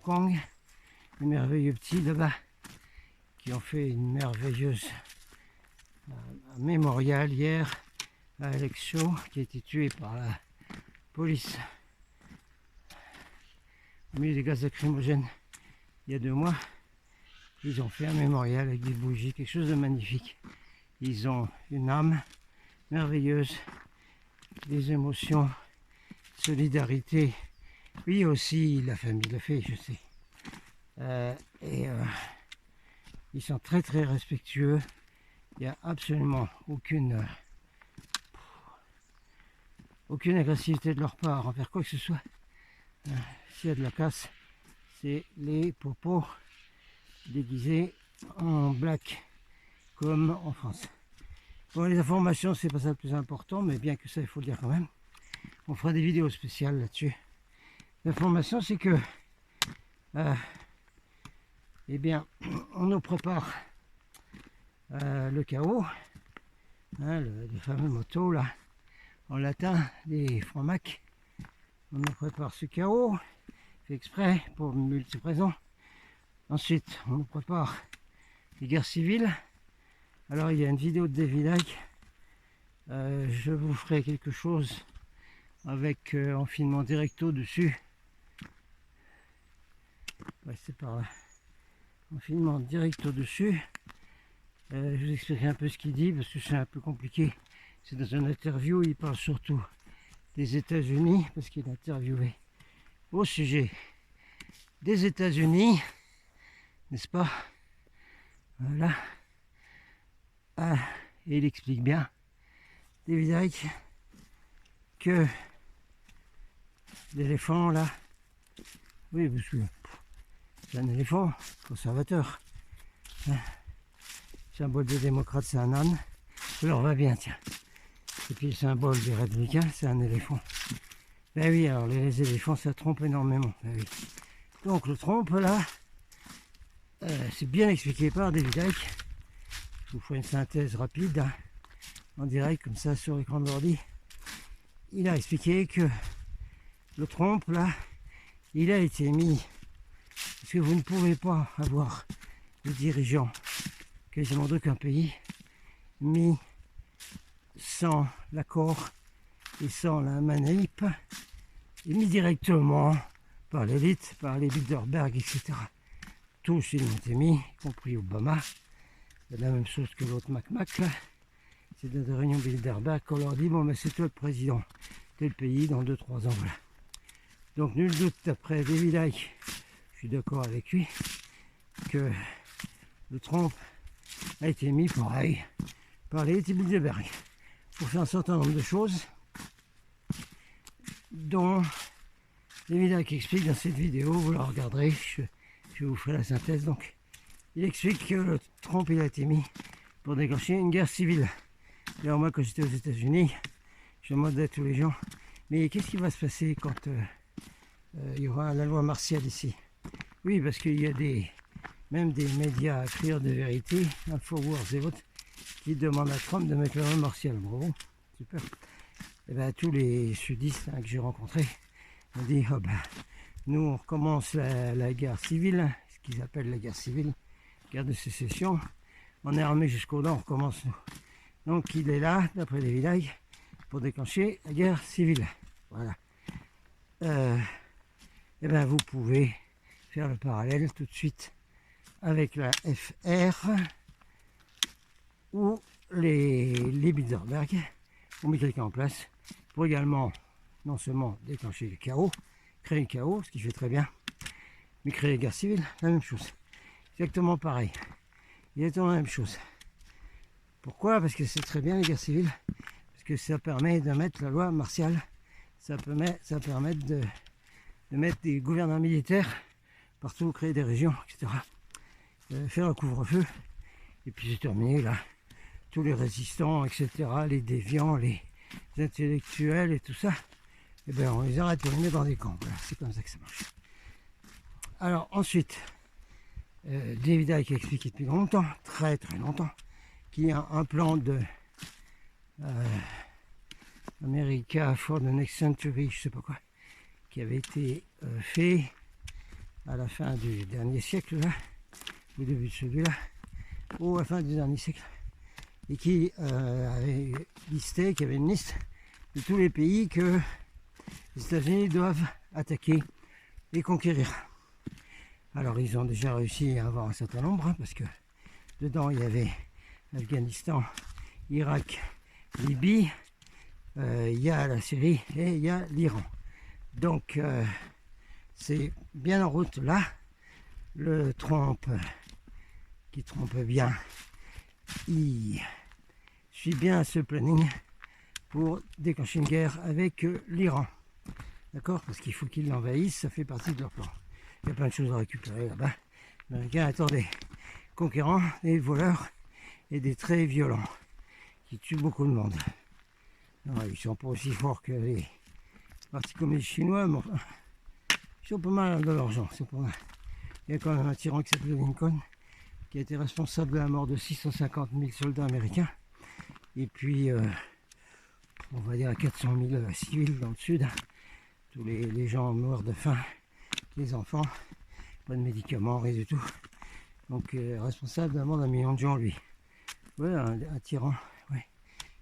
Kong, les merveilleux petits là-bas, qui ont fait une merveilleuse un mémorial hier à Alex Shaw, qui a été tué par la police au milieu des gaz lacrymogènes il y a 2 mois. Ils ont fait un mémorial avec des bougies, quelque chose de magnifique. Ils ont une âme merveilleuse, des émotions, solidarité. Oui, aussi la famille le fait, je sais. Ils sont très très respectueux. Il n'y a absolument aucune agressivité de leur part envers quoi que ce soit. S'il y a de la casse, c'est les popos déguisés en black, comme en France. Bon, les informations, c'est pas ça le plus important, mais bien que ça, il faut le dire quand même. On fera des vidéos spéciales là-dessus. L'information, c'est que, eh bien, on nous prépare le chaos, hein, le fameux motto là, en latin, des francs-macs. On nous prépare ce chaos, fait exprès pour le multiprésent. Ensuite, on nous prépare les guerres civiles. Alors, il y a une vidéo de David Icke. Je vous ferai quelque chose avec en filmant directo dessus. Ouais, c'est par là. En filmant directo dessus. Je vous expliquerai un peu ce qu'il dit parce que c'est un peu compliqué. C'est dans une interview, il parle surtout des États-Unis parce qu'il est interviewé au sujet des États-Unis, n'est-ce pas? Voilà. Et il explique bien, David Icke, que l'éléphant là, oui, parce que c'est un éléphant conservateur. Le symbole des démocrates, c'est un âne. Ça leur va bien, tiens. Et puis le symbole des républicains, c'est un éléphant. Ben oui, alors les éléphants, ça trompe énormément. Ben oui. Donc le trompe là, c'est bien expliqué par David Icke. Je vous ferai une synthèse rapide, hein, en direct, comme ça, sur l'écran de l'ordi. Il a expliqué que le trompe là, il a été mis, parce que vous ne pouvez pas avoir de dirigeants quasiment d'aucun pays mis sans l'accord et sans la manip, et mis directement par l'élite, par les Bilderberg, etc. Tous ils ont été mis, y compris Obama. C'est la même chose que l'autre Mac là. C'est dans des réunions Bilderberg qu'on leur dit bon mais c'est toi le président, tel pays dans 2-3 ans, voilà. Donc nul doute d'après David Icke, je suis d'accord avec lui, que le Trump a été mis pareil par les Bilderberg pour faire un certain nombre de choses dont David Icke explique dans cette vidéo, vous la regarderez, je vous ferai la synthèse. Donc il explique que le Trump il a été mis pour déclencher une guerre civile. D'ailleurs moi quand j'étais aux États-Unis, je demandais à tous les gens, mais qu'est-ce qui va se passer quand il y aura la loi martiale ici? Oui, parce qu'il y a même des médias à crier de vérité, Infowars et autres, qui demandent à Trump de mettre la loi martiale. Bravo, super. Et bien tous les sudistes que j'ai rencontrés ont dit, oh ben, nous on recommence la guerre civile, ce qu'ils appellent la guerre civile, guerre de sécession, on est armé jusqu'aux dents, on recommence nous. Donc il est là, d'après David Icke, pour déclencher la guerre civile. Voilà. Et bien vous pouvez faire le parallèle tout de suite avec la FR ou les Bilderberg ont mis quelqu'un en place pour également non seulement déclencher le chaos, créer le chaos, ce qui fait très bien, mais créer la guerre civile, la même chose. Exactement pareil. Exactement la même chose. Pourquoi? Parce que c'est très bien les guerres civiles, parce que ça permet de mettre la loi martiale, ça permet de mettre des gouvernements militaires partout, créer des régions, etc. Faire un couvre-feu, et puis c'est terminé là. Tous les résistants, etc., les déviants, les intellectuels et tout ça, et bien on les arrête, on les met dans des camps. Voilà, c'est comme ça que ça marche. Alors ensuite, David Icke a expliqué depuis longtemps, très très longtemps, qu'il y a un plan de America for the Next Century, je sais pas quoi, qui avait été fait à la fin du dernier siècle, là, au début de celui-là, ou à la fin du dernier siècle, et qui avait listé, qui avait une liste de tous les pays que les États-Unis doivent attaquer et conquérir. Alors ils ont déjà réussi à avoir un certain nombre, parce que dedans il y avait l'Afghanistan, Irak, Libye, il y a la Syrie et il y a l'Iran. Donc c'est bien en route là. Le Trump, qui trompe bien, il suit bien ce planning pour déclencher une guerre avec l'Iran. D'accord? Parce qu'il faut qu'ils l'envahissent, ça fait partie de leur plan. Il y a plein de choses à récupérer là-bas. Les Américains attendent des conquérants, des voleurs et des très violents qui tuent beaucoup de monde. Non, ils sont pas aussi forts que les partis communistes chinois, mais enfin, ils sont pas mal de l'argent. C'est pas mal. Il y a quand même un tyran qui s'appelle Lincoln, qui a été responsable de la mort de 650 000 soldats américains. Et puis, on va dire 400 000 civils dans le sud. Tous les gens morts de faim, les enfants, pas de médicaments, rien du tout. Donc, responsable de la mort d'1 million de gens, lui. Ouais, un tyran, ouais,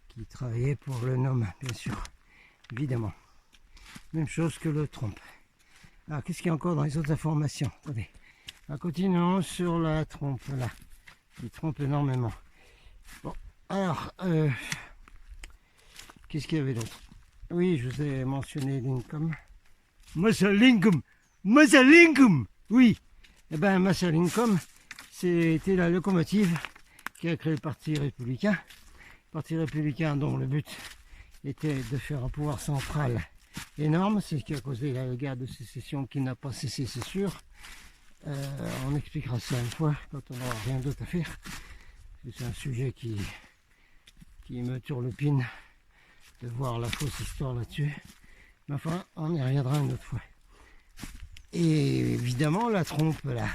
qui travaillait pour le nom, bien sûr, évidemment. Même chose que le Trump. Alors, qu'est-ce qu'il y a encore dans les autres informations? Attendez. Continuons sur la trompe, là. Il trompe énormément. Bon, alors, qu'est-ce qu'il y avait d'autre? Oui, je vous ai mentionné Lincoln. Massa Lincoln! Oui! Eh bien, Massa Lincoln, c'était la locomotive qui a créé le Parti républicain. Le Parti républicain dont le but était de faire un pouvoir central énorme. C'est ce qui a causé la guerre de sécession qui n'a pas cessé, c'est sûr. On expliquera ça une fois quand on n'aura rien d'autre à faire. C'est un sujet qui me turlupine de voir la fausse histoire là-dessus. Mais enfin, on y reviendra une autre fois. Et évidemment, la trompe là,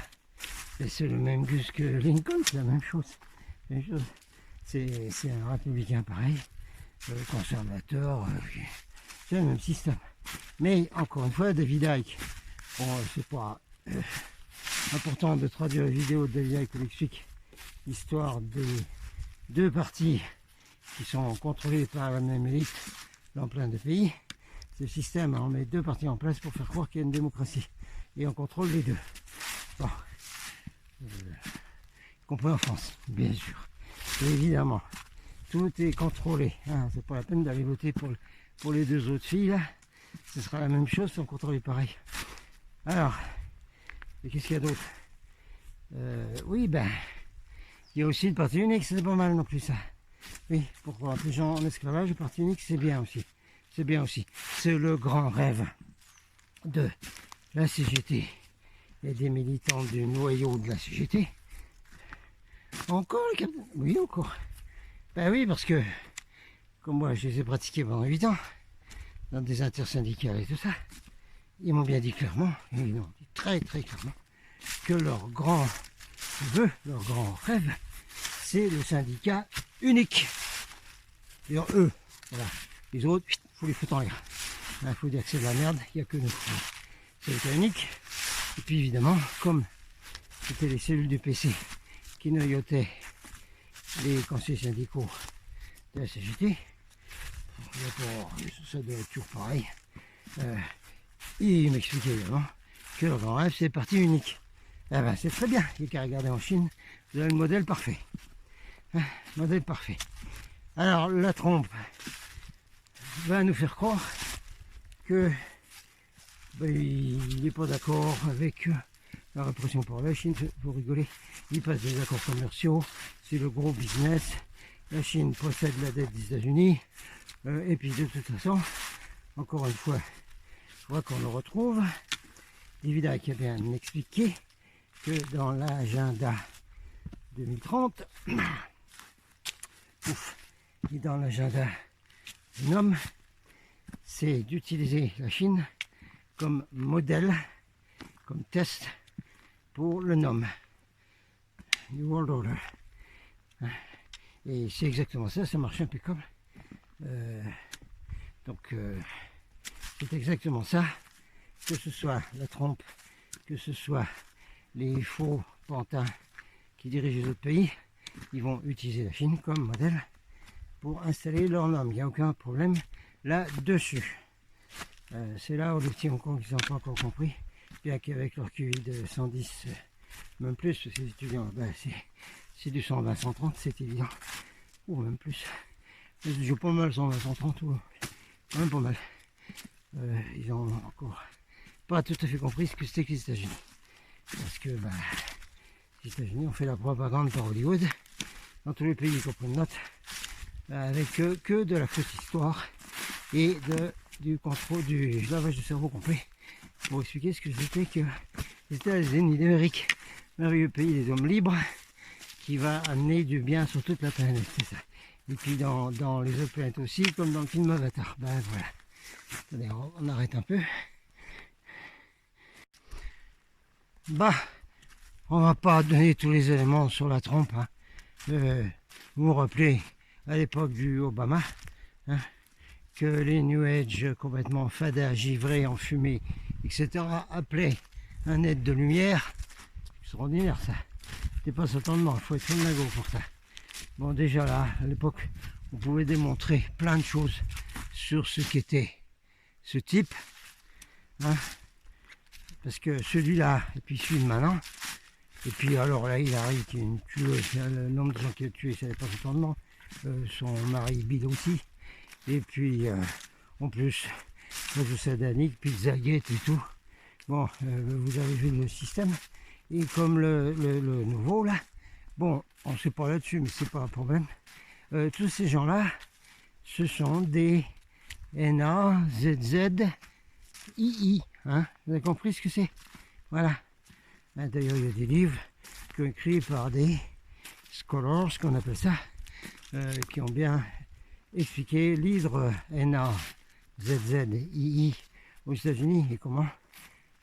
c'est le même gus que Lincoln, c'est la même chose. C'est un républicain pareil, conservateur, c'est le même système. Mais encore une fois, David Icke, bon, c'est pas important de traduire la vidéo de David Icke où il explique l'histoire des deux partis qui sont contrôlés par la même élite dans plein de pays. Ce système, on met deux partis en place pour faire croire qu'il y a une démocratie. Et on contrôle les deux. Bon. Compris en France, bien sûr. Et évidemment, tout est contrôlé. Hein. C'est pas la peine d'aller voter pour les deux autres filles, là. Ce sera la même chose si on contrôle pareil. Alors, et qu'est-ce qu'il y a d'autre? Oui, ben, il y a aussi le parti unique, c'est pas mal non plus ça. Oui, pour rendre les gens en esclavage, le parti unique, c'est bien aussi. C'est bien aussi. C'est le grand rêve de la CGT et des militants du noyau de la CGT. Encore le capitaine? Oui, encore. Ben oui, parce que, comme moi, je les ai pratiqués pendant 8 ans, dans des intersyndicales et tout ça, ils m'ont bien dit clairement, ils m'ont dit très très clairement, que leur grand vœu, leur grand rêve, c'est le syndicat unique. D'ailleurs, eux, voilà, les autres, il faut les foutre en l'air. Il faut dire que c'est de la merde, il n'y a que nous. Syndicat unique. Et puis évidemment, comme c'était les cellules du PC qui noyautaient les conseils syndicaux de la CGT, ça doit être toujours pareil. Il m'expliquait également que leur grand rêve, c'est le parti unique. Eh ben, c'est très bien, il n'y a qu'à regarder en Chine, vous avez le modèle parfait. Modèle parfait. Alors, la trompe va nous faire croire que il n'est pas d'accord avec la répression par la Chine. Vous rigolez, il passe des accords commerciaux, c'est le gros business. La Chine possède la dette des États-Unis. Et puis de toute façon, encore une fois, je crois qu'on le retrouve. David qui a bien expliqué que dans l'agenda 2030, et dans l'agenda du homme, c'est d'utiliser la Chine comme modèle, comme test pour le NOM, New World Order. Et c'est exactement ça, ça marche impeccable. Donc c'est exactement ça, que ce soit la trompe, que ce soit les faux pantins qui dirigent les autres pays, ils vont utiliser la Chine comme modèle pour installer leurs normes. Il n'y a aucun problème là-dessus. C'est là où les petits Hong Kong, ils n'ont pas encore compris, bien qu'avec leur QI de 110, même plus, parce que les étudiants, c'est du 120-130, c'est évident, ou même plus. Ils jouent pas mal 120-130, ou quand même pas mal. Ils ont encore pas tout à fait compris ce que c'était que les États-Unis. Parce que les États-Unis ont fait la propagande par Hollywood, dans tous les pays qui comprennent note, avec que de la fausse histoire et du contrôle du lavage de cerveau complet pour expliquer ce que c'était que les États-Unis d'Amérique, merveilleux pays des hommes libres qui va amener du bien sur toute la planète, c'est ça. Et puis dans les autres planètes aussi, comme dans le film Avatar. Voilà. Attendez, on arrête un peu. On va pas donner tous les éléments sur la trompe. Hein. Vous vous rappelez à l'époque du Obama, hein, que les New Age complètement fada, givrés, enfumés, etc. appelaient un être de lumière. Extraordinaire ça. C'était pas s'entendement, il faut être un lago pour ça. Bon, déjà là, à l'époque, on pouvait démontrer plein de choses sur ce qu'était ce type. Hein, parce que celui-là, et puis celui de maintenant, et puis alors là, il arrive qu'il y a une tueuse, le nombre de gens qu'il a tué, ça n'est pas s'entendement. Son mari Bill aussi. Et puis, en plus, je Sadanique, Pizzagate et tout. Bon, vous avez vu le système. Et comme le nouveau, là, bon, on ne sait pas là-dessus, mais c'est pas un problème. Tous ces gens-là, ce sont des NAZZII. Hein, vous avez compris ce que c'est? Voilà. D'ailleurs, il y a des livres qui sont écrits par des scholars, qu'on appelle ça, qui ont bien expliqué l'hydre NAZZII aux États-Unis et comment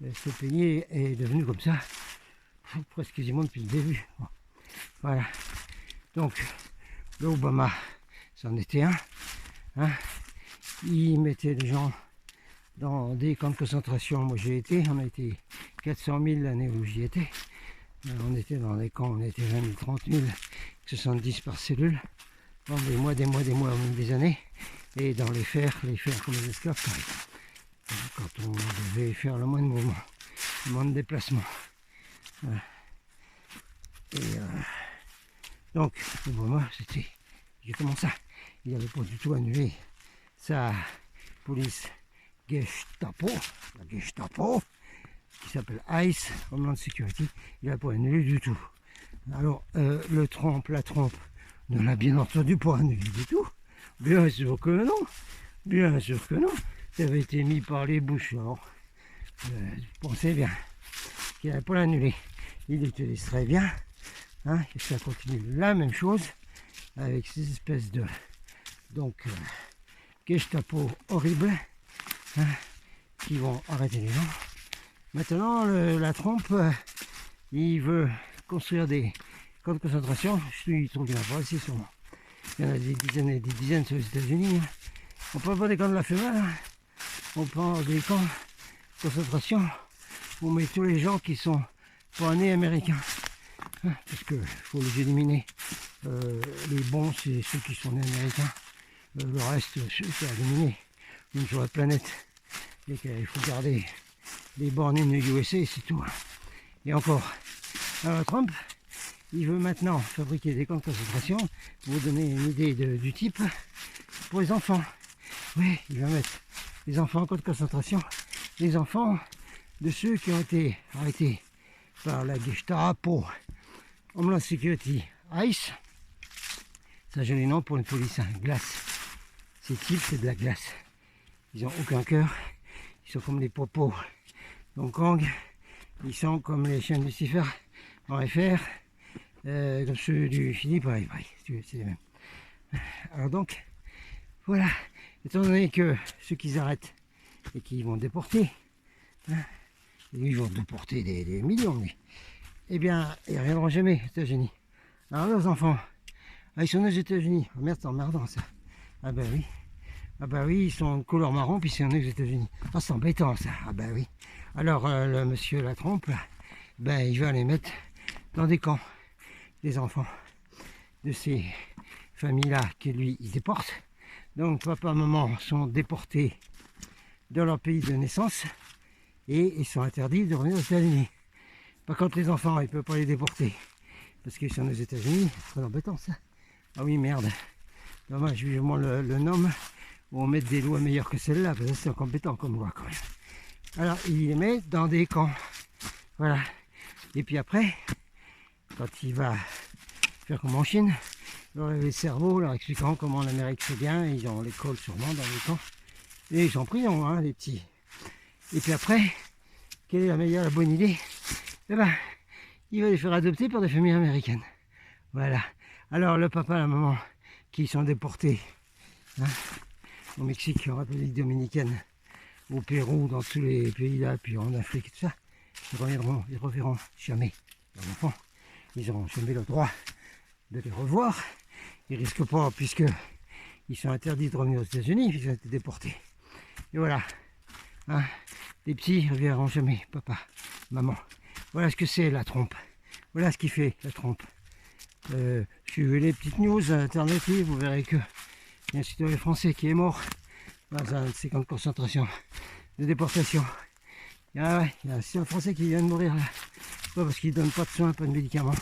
ce pays est devenu comme ça, presque quasiment depuis le début. Bon, voilà. Donc, le Obama, c'en était un. Hein. Il mettait les gens dans des camps de concentration. Moi, j'y étais. On a été 400 000 l'année où j'y étais. On était dans des camps, on était 20 000, 30 000, 70 par cellule. Dans des mois, même des années. Et dans les fers comme les esclaves, pareil. Quand on devait faire le moins de mouvement, le moins de déplacement. Voilà. Et donc, le moment, c'était comment ça. Il n'avait pas du tout annulé sa police Gestapo, la Gestapo, qui s'appelle ICE, Homeland Security. Il n'a pas annulé du tout. Alors, la trompe, ne l'a bien entendu pas annulé du tout. Bien sûr que non. Bien sûr que non. Ça avait été mis par les bouches. Alors, pensez bien qu'il n'avait pas l'annulé. Il utilise très bien. Hein, et ça continue la même chose avec ces espèces de Gestapo horribles, hein, qui vont arrêter les gens. Maintenant, la trompe, il veut construire des camps de concentration. Je trouve qu'il n'y en a pas assez sûrement. Il y en a des dizaines et des dizaines sur les États-Unis. Hein. On prend pas des camps de la femelle, hein. On prend des camps de concentration. On met tous les gens qui sont pas nés américains. Hein, parce qu'il faut les éliminer. Les bons, c'est ceux qui sont nés américains. Le reste, c'est à éliminer. Même sur la planète. Il faut garder les born in USA, c'est tout. Et encore. Alors Trump, il veut maintenant fabriquer des camps de concentration pour vous donner une idée du type pour les enfants. Oui, il va mettre les enfants en camp de concentration, les enfants de ceux qui ont été arrêtés par la Gestapo, Homeland Security, ICE. C'est un joli nom pour une police, hein, glace. Ces types, c'est de la glace. Ils n'ont aucun cœur. Ils sont comme les popos d'Hong Kong. Ils sont comme les chiens de Lucifer en FR. Comme ceux du Chili, pareil, c'est les mêmes. Alors donc, voilà. Étant donné que ceux qu'ils arrêtent et qu'ils vont déporter, hein, ils vont déporter des millions, mais, eh bien, ils ne reviendront jamais aux États-Unis. Alors leurs enfants, ils sont aux États-Unis. Oh, merde, c'est emmerdant ça. Ah ben oui. Ah bah oui, ils sont de couleur marron, puis c'est en aux États-Unis. Ah, c'est embêtant ça. Ah bah oui. Alors le monsieur la trompe, ben, il va les mettre dans des camps, des enfants de ces familles-là que lui, il déporte. Donc papa, maman sont déportés dans leur pays de naissance et ils sont interdits de revenir aux États-Unis. Par contre, les enfants, il ne peut pas les déporter parce qu'ils sont aux États-Unis. C'est très embêtant ça. Ah oui, merde. Dommage, vivement le nomme ou on met des lois meilleures que celle-là, parce que c'est compétent comme loi quand même. Alors, il les met dans des camps. Voilà. Et puis après, quand il va faire comme en Chine, leur lever le cerveau, leur expliquant comment l'Amérique c'est bien, ils ont l'école sûrement dans les camps. Et ils sont en prison, hein, les petits. Et puis après, quelle est la bonne idée? Eh ben, il va les faire adopter par des familles américaines. Voilà. Alors le papa et la maman qui sont déportés hein, au Mexique, en République dominicaine, au Pérou, dans tous les pays là, puis en Afrique et tout ça, ils reverront jamais leurs enfants. Ils n'auront jamais le droit de les revoir. Ils risquent pas, puisque ils sont interdits de revenir aux États-Unis, ils ont été déportés. Et voilà. Hein, les petits ne reviendront jamais, papa, maman. Voilà ce que c'est la trompe. Voilà ce qui fait la trompe. Suivez les petites news alternatives, vous verrez que il y a un citoyen français qui est mort dans un de ces camps de concentration, de déportation. Il y a un citoyen français qui vient de mourir là. Pas parce qu'il ne donne pas de soins, pas de médicaments.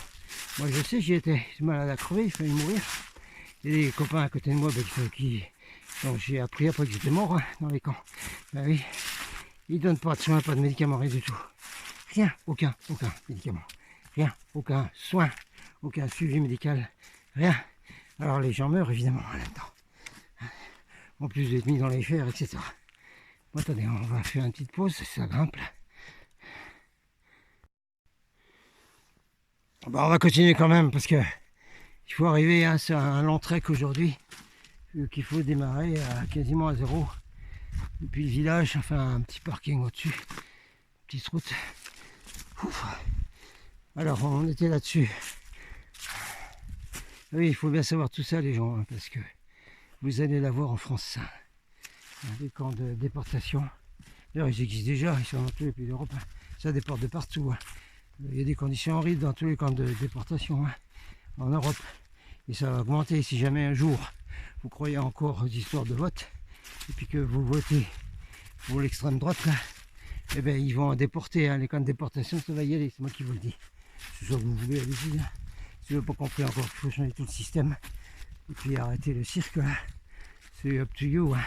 Moi je sais, j'y étais, j'ai malade à crever, il fallait mourir. Il y a des copains à côté de moi dont j'ai appris après que j'étais mort hein, dans les camps. Ben oui, ils ne donnent pas de soins, pas de médicaments, rien du tout. Rien, aucun médicament. Rien, aucun soin, aucun suivi médical, rien. Alors les gens meurent évidemment en même temps. En plus d'être mis dans les fers, etc. Bon, attendez, on va faire une petite pause, ça grimpe là. Bon, on va continuer quand même parce que il faut arriver hein, sur un long trek aujourd'hui. Qu'il faut démarrer à quasiment à zéro. Depuis le village, enfin un petit parking au-dessus. Petite route. Ouf. Alors on était là-dessus. Oui, il faut bien savoir tout ça les gens, hein, parce que vous allez l'avoir en France, ça. Des camps de déportation. D'ailleurs, ils existent déjà, ils sont dans tous les pays d'Europe. Hein. Ça déporte de partout. Hein. Il y a des conditions horribles dans tous les camps de déportation hein, en Europe. Et ça va augmenter si jamais un jour vous croyez encore aux histoires de vote et puis que vous votez pour l'extrême droite, là, eh bien, ils vont déporter. Hein. Les camps de déportation, ça va y aller, c'est moi qui vous le dis. C'est ça que vous voulez, allez-y. Hein. Si vous n'avez pas compris encore qu'il faut changer tout le système et puis arrêter le cirque, là, c'est up to you. Hein.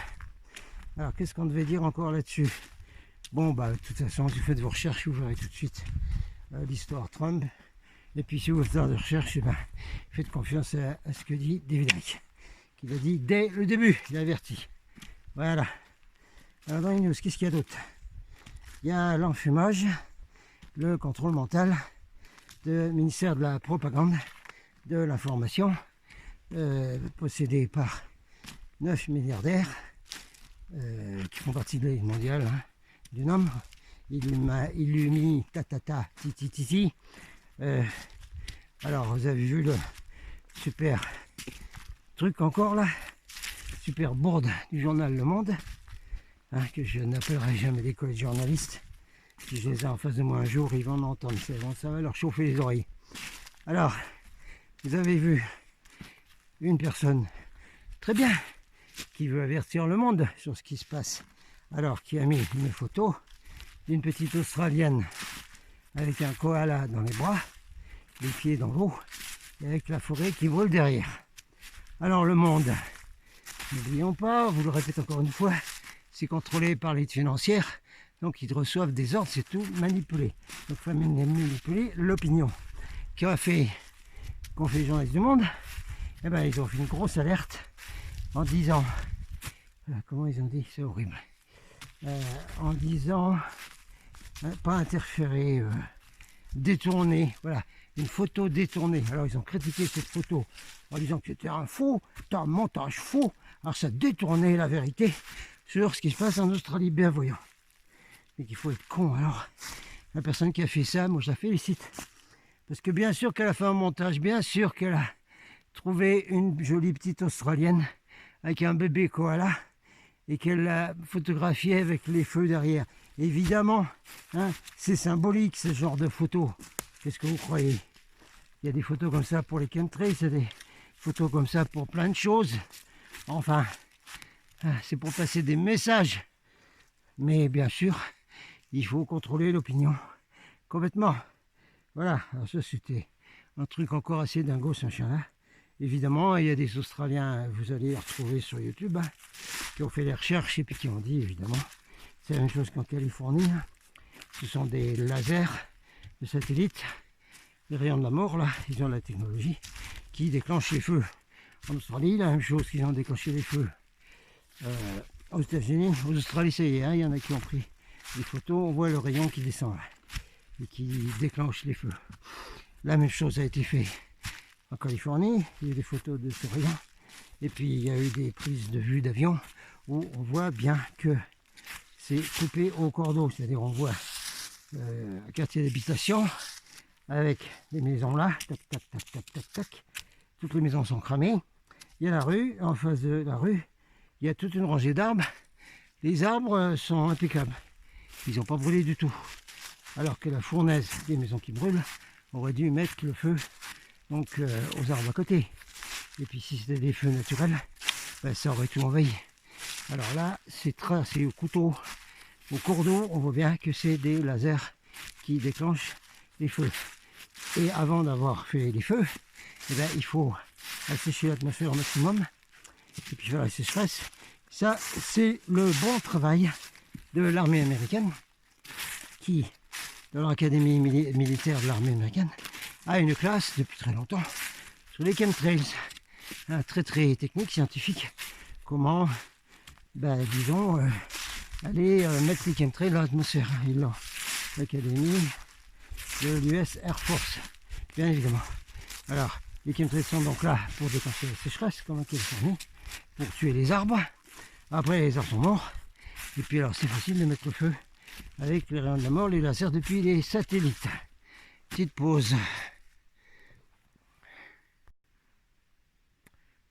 Alors, qu'est-ce qu'on devait dire encore là-dessus? Bon, bah, de toute façon, si vous faites vos recherches, vous verrez tout de suite l'histoire Trump. Et puis, si vous faites des recherches, eh ben, faites confiance à ce que dit David Icke, qu'il a dit dès le début, il a averti. Voilà. Alors, dans les news, qu'est-ce qu'il y a d'autre? Il y a l'enfumage, le contrôle mental, du ministère de la propagande, de l'information, possédé par 9 milliardaires qui font partie de l'élite mondiale hein, du nombre. Illumi, tatata, titi. Alors, vous avez vu le super truc encore là, super bourde du journal Le Monde, hein, que je n'appellerai jamais des collègues journalistes. Si je les ai en face de moi un jour, ils vont m'entendre, ça va leur chauffer les oreilles. Alors, vous avez vu une personne très bien qui veut avertir le monde sur ce qui se passe. Alors, qui a mis une photo d'une petite Australienne avec un koala dans les bras, les pieds dans l'eau, et avec la forêt qui brûle derrière. Alors le monde, n'oublions pas, vous le répète encore une fois, c'est contrôlé par l'élite financière, donc ils reçoivent des ordres, c'est tout manipulé. Donc il faut manipuler l'opinion. Qu'ont fait les journalistes du Monde? Eh ben ils ont fait une grosse alerte en disant, comment ils ont dit, c'est horrible, en disant, pas interférer, détourner, voilà, une photo détournée. Alors ils ont critiqué cette photo en disant que c'était un faux, c'était un montage faux. Alors ça détournait la vérité sur ce qui se passe en Australie, bien voyant. Et qu'il faut être con. Alors la personne qui a fait ça, moi je la félicite. Parce que bien sûr qu'elle a fait un montage, bien sûr qu'elle a trouvé une jolie petite Australienne avec un bébé koala et qu'elle l'a photographié avec les feux derrière. évidemment, hein, c'est symbolique ce genre de photos. Qu'est-ce que vous croyez? Il y a des photos comme ça pour les chemtrails, c'est des photos comme ça pour plein de choses. Enfin, c'est pour passer des messages. Mais bien sûr, il faut contrôler l'opinion complètement. Voilà, alors ça c'était un truc encore assez dingo ce machin-là. Évidemment, il y a des Australiens, vous allez les retrouver sur YouTube, hein, qui ont fait les recherches et puis qui ont dit, évidemment, c'est la même chose qu'en Californie. Ce sont des lasers de satellites, les rayons de la mort, là, ils ont la technologie qui déclenche les feux. En Australie, la même chose, qu'ils ont déclenché les feux. Aux États-Unis, aux Australies, ça y est, hein, il y en a qui ont pris des photos, on voit le rayon qui descend là, et qui déclenche les feux. La même chose a été fait en Californie, il y a eu des photos de ce rayon, et puis il y a eu des prises de vue d'avion où on voit bien que c'est coupé au cordeau, c'est-à-dire on voit un quartier d'habitation avec des maisons là, tac, tac, tac, tac, tac, tac, toutes les maisons sont cramées, il y a la rue, en face de la rue, il y a toute une rangée d'arbres, les arbres sont impeccables, ils n'ont pas brûlé du tout, alors que la fournaise des maisons qui brûlent aurait dû mettre le feu donc aux arbres à côté. Et puis si c'était des feux naturels, ben, ça aurait tout envahi. Alors là, c'est tracé au couteau, au cordeau, on voit bien que c'est des lasers qui déclenchent les feux. Et avant d'avoir fait les feux, eh ben, il faut assécher l'atmosphère au maximum, et puis faire la sécheresse. Ça, c'est le bon travail de l'armée américaine, qui, dans l'académie militaire de l'armée américaine, a une classe depuis très longtemps sur les chemtrails, très très technique, scientifique, comment, ben, disons, aller mettre les chemtrails dans l'atmosphère. Ils l'ont, l'académie de l'US Air Force, bien évidemment. Alors, les chemtrails sont donc là pour déclencher la sécheresse, comme en Californie, pour tuer les arbres. Après, les arbres sont morts, et puis alors c'est facile de mettre le feu avec les rayons de la mort, les lasers depuis les satellites. Petite pause.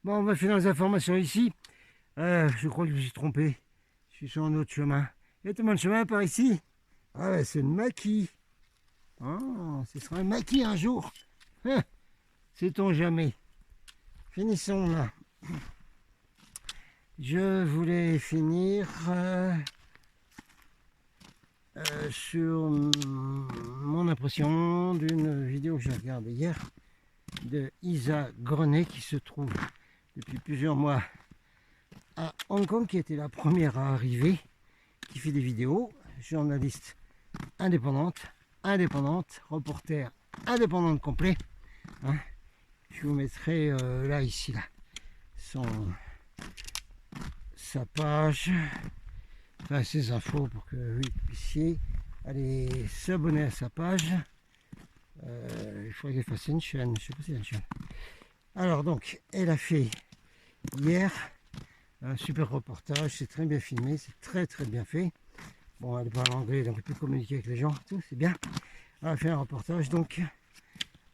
Bon, on va finir les informations ici. Je crois que je me suis trompé. Je suis sur un autre chemin. Il y a tellement de chemin par ici. Ah ouais, c'est le maquis. Oh, ce sera un maquis un jour. Sait-on jamais. Finissons là. Je voulais finir sur mon impression d'une vidéo que j'ai regardée hier de Isa Grenet, qui se trouve depuis plusieurs mois à Hong Kong, qui était la première à arriver, qui fait des vidéos, journaliste indépendante, reporter indépendante complet. Hein. Je vous mettrai là, ici, là, sa page, enfin ses infos pour que vous puissiez aller s'abonner à sa page. Il faudrait qu'elle fasse une chaîne, je sais pas si c'est une chaîne. Alors donc, elle a fait hier un super reportage, c'est très bien filmé, c'est très très bien fait. Bon, elle parle anglais, donc elle peut communiquer avec les gens, tout, c'est bien. Elle a fait un reportage donc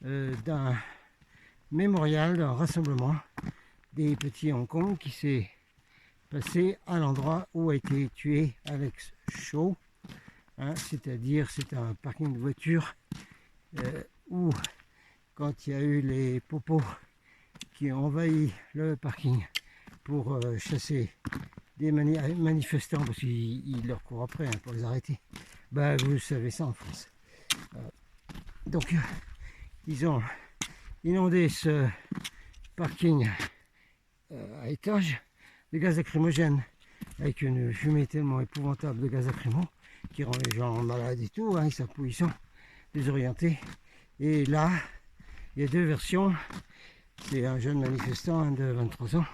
d'un mémorial, d'un rassemblement des petits Hong Kong qui s'est passé à l'endroit où a été tué Alex Shaw, hein, c'est-à-dire c'est un parking de voitures où, quand il y a eu les popos qui ont envahi le parking pour chasser des manifestants, parce qu'ils leur courent après, hein, pour les arrêter, bah, vous savez ça en France. Donc ils ont inondé ce parking à étage de gaz lacrymogène, avec une fumée tellement épouvantable de gaz lacrymo qui rend les gens malades et tout, hein, ils sont désorientés. Et là, il y a deux versions. C'est un jeune manifestant de 23 ans,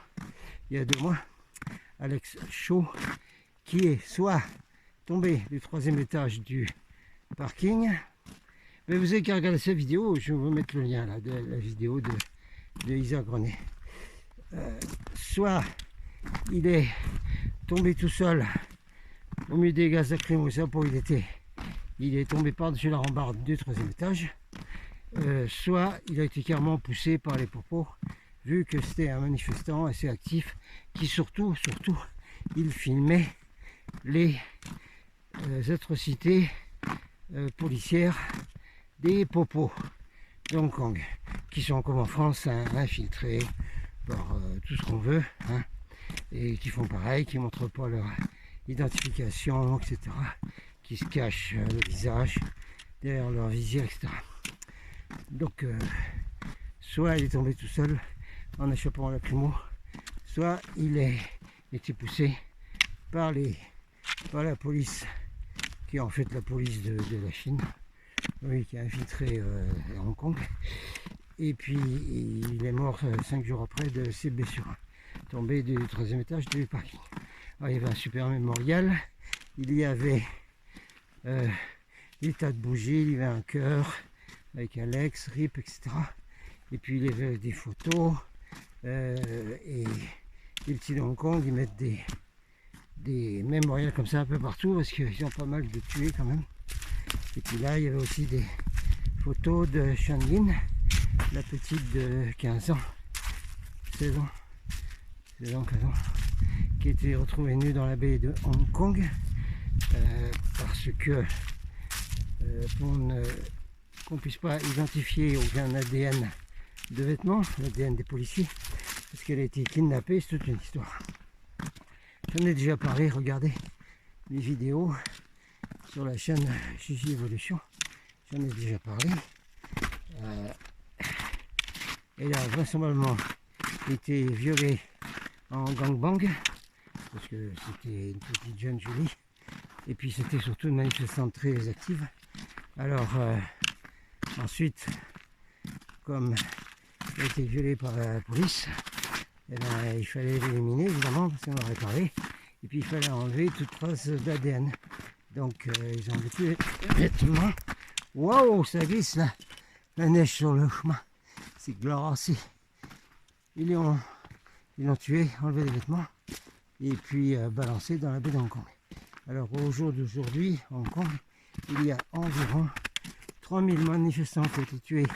il y a 2 mois, Alex Shaw, qui est soit tombé du 3e étage du parking, mais vous avez qu'à regarder cette vidéo, je vais vous mettre le lien là, de la vidéo de Isa Grenet. Soit il est tombé tout seul au milieu des gaz lacrymogènes, pour il est tombé par-dessus la rambarde du 3e étage, soit il a été clairement poussé par les popos, vu que c'était un manifestant assez actif qui surtout il filmait les atrocités policières des popos de Hong Kong, qui sont comme en France infiltrés par tout ce qu'on veut, hein, et qui font pareil, qui ne montrent pas leur identification, etc., qui se cachent le visage derrière leur visière, etc. Donc, soit il est tombé tout seul en échappant à la lacrymo, soit il a été poussé par la police, qui est en fait la police de la Chine, oui, qui a infiltré Hong Kong. Et puis il est mort 5 jours après de ses blessures, tombé du 3e étage du parking. Alors, il y avait un super mémorial, il y avait des tas de bougies, il y avait un cœur avec Alex, RIP, etc. Et puis il y avait des photos, et les petits de Hong Kong, ils mettent des mémorials comme ça un peu partout parce qu'ils ont pas mal de tués quand même. Et puis là, il y avait aussi des photos de Shanlin, la petite de 15 ans, 16 ans, 15 ans, qui a été retrouvée nue dans la baie de Hong Kong, parce que qu'on ne puisse pas identifier aucun ADN de vêtements, l'ADN des policiers, parce qu'elle a été kidnappée, c'est toute une histoire. J'en ai déjà parlé, regardez les vidéos sur la chaîne Gigi Evolution, j'en ai déjà parlé. Elle a vraisemblablement été violée en gangbang, parce que c'était une petite jeune Julie, et puis c'était surtout une manifestante très active. Alors ensuite, comme elle a été violée par la police, eh bien, il fallait l'éliminer évidemment, parce qu'on en avait parlé, et puis il fallait enlever toute trace d'ADN. Donc ils ont enlevé tous les vêtements. Waouh, ça glisse là, la neige sur le chemin, c'est glacé. Ils l'ont tué, enlevé les vêtements, et puis balancé dans la baie de Hong Kong. Alors au jour d'aujourd'hui, Hong Kong, il y a environ 3000 manifestants qui ont été tués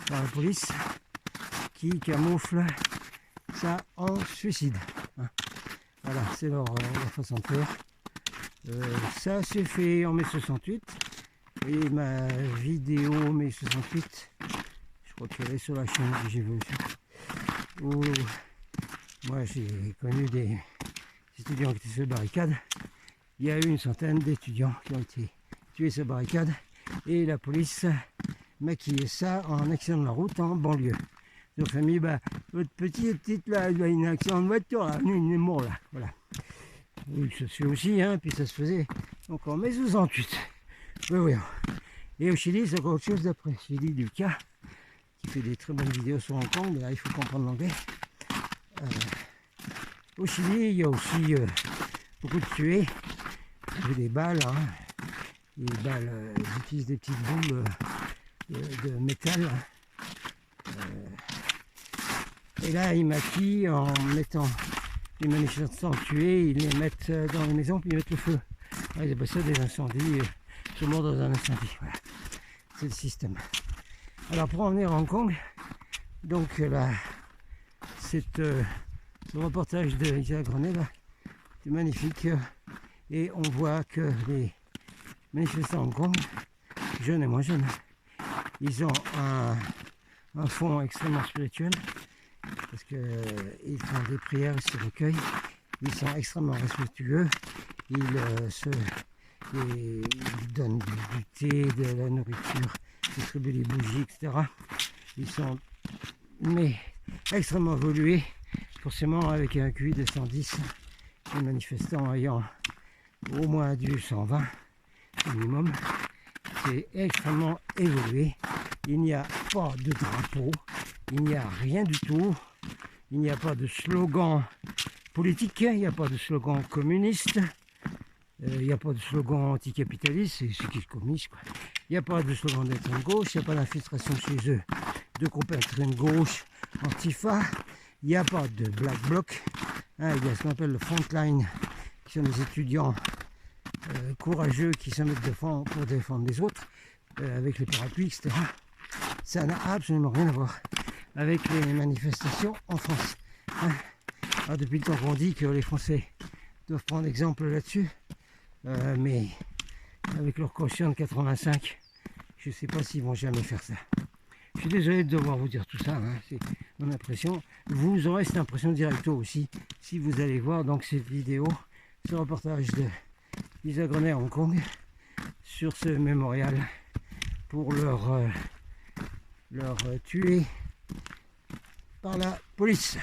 par la police, qui camouflent ça en suicide. Voilà, c'est leur façon de faire. Ça s'est fait en mai 68, et ma vidéo mai 68, je crois qu'elle est sur la chaîne que j'ai vue, où moi j'ai connu des étudiants qui étaient sur la barricade. Il y a eu une centaine d'étudiants qui ont été tués sur la barricade, et la police maquillait ça en accident de la route en banlieue. Donc ça a mis, votre petite là, il a une accident de voiture, là, il est mort là, voilà. Oui, ça se fait aussi, hein, puis ça se faisait donc en mai 68. Oui, oui. Et au Chili, c'est encore autre chose d'après. Chili Lucas, qui fait des très bonnes vidéos sur Hong Kong, mais là il faut comprendre l'anglais. Au Chili, il y a aussi beaucoup de tués, des balles, hein. Les balles, ils utilisent des petites boules de métal. Et là, ils maquillent en mettant les manifestants tués, ils les mettent dans les maisons, puis ils mettent le feu. Ils appellent ça des incendies, tout le monde dans un incendie. Voilà. C'est le système. Alors pour en venir à Hong Kong, donc là, ce reportage de Lisa Grenet, là, c'est magnifique. Et on voit que les manifestants à Hong Kong, jeunes et moins jeunes, ils ont un fond extrêmement spirituel, parce qu'ils font des prières, ils se recueillent, ils sont extrêmement respectueux, ils donnent du thé, de la nourriture, distribuent des bougies, etc. Ils sont extrêmement évolués, forcément avec un QI de 110, les manifestants ayant au moins du 120 minimum. C'est extrêmement évolué. Il n'y a pas de drapeau, il n'y a rien du tout, il n'y a pas de slogan politique, il n'y a pas de slogan communiste, il n'y a pas de slogan anticapitaliste, c'est ce qui est communiste, quoi. Il n'y a pas de slogan d'extrême gauche, il n'y a pas d'infiltration chez eux de groupes extrême gauche, Antifa, il n'y a pas de Black Bloc, hein, il y a ce qu'on appelle le Frontline, qui sont des étudiants courageux qui se mettent devant pour défendre les autres, avec les parapluies, etc. Ça n'a absolument rien à voir avec les manifestations en France. Hein. Alors, depuis le temps qu'on dit que les Français doivent prendre exemple là-dessus, mais avec leur quotient de 85, je ne sais pas s'ils vont jamais faire ça. Je suis désolé de devoir vous dire tout ça, hein, c'est mon impression. Vous aurez cette impression directo aussi si vous allez voir donc cette vidéo, ce reportage de Lisa Grenet à Hong Kong sur ce mémorial pour leur tuer par la police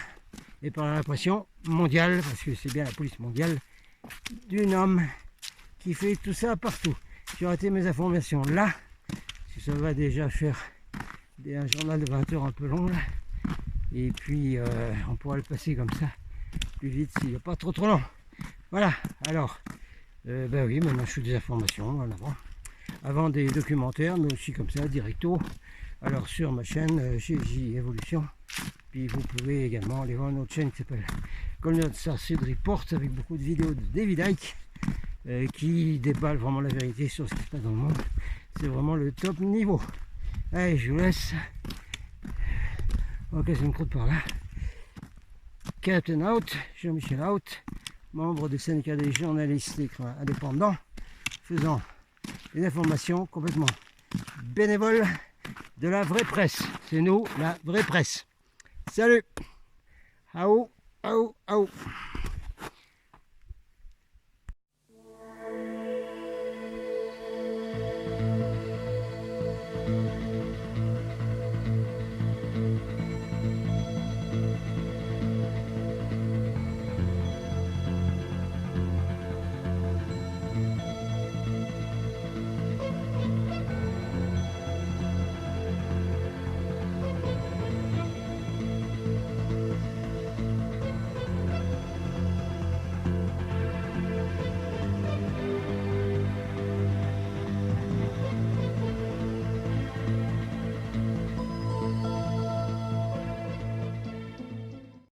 et par la répression mondiale, parce que c'est bien la police mondiale, d'un homme qui fait tout ça partout. J'ai arrêté mes informations là, parce que ça va déjà faire un journal de 20 heures un peu long là. Et puis on pourra le passer comme ça plus vite s'il n'est pas trop long. Voilà, alors ben oui, maintenant je fais des informations en avant des documentaires, mais aussi comme ça, directo. Alors sur ma chaîne GJ Evolution, puis vous pouvez également aller voir notre chaîne qui s'appelle Golden Star Sud Report avec beaucoup de vidéos de David Icke qui déballe vraiment la vérité sur ce qui se passe dans le monde. C'est vraiment le top niveau. Allez, je vous laisse. Ok, c'est une croûte par là. Captain Out, Jean-Michel Out, membre du syndicat des journalistes et écrivains indépendants, faisant des informations complètement bénévoles de la vraie presse. C'est nous, la vraie presse. Salut. Aou, aou, aou.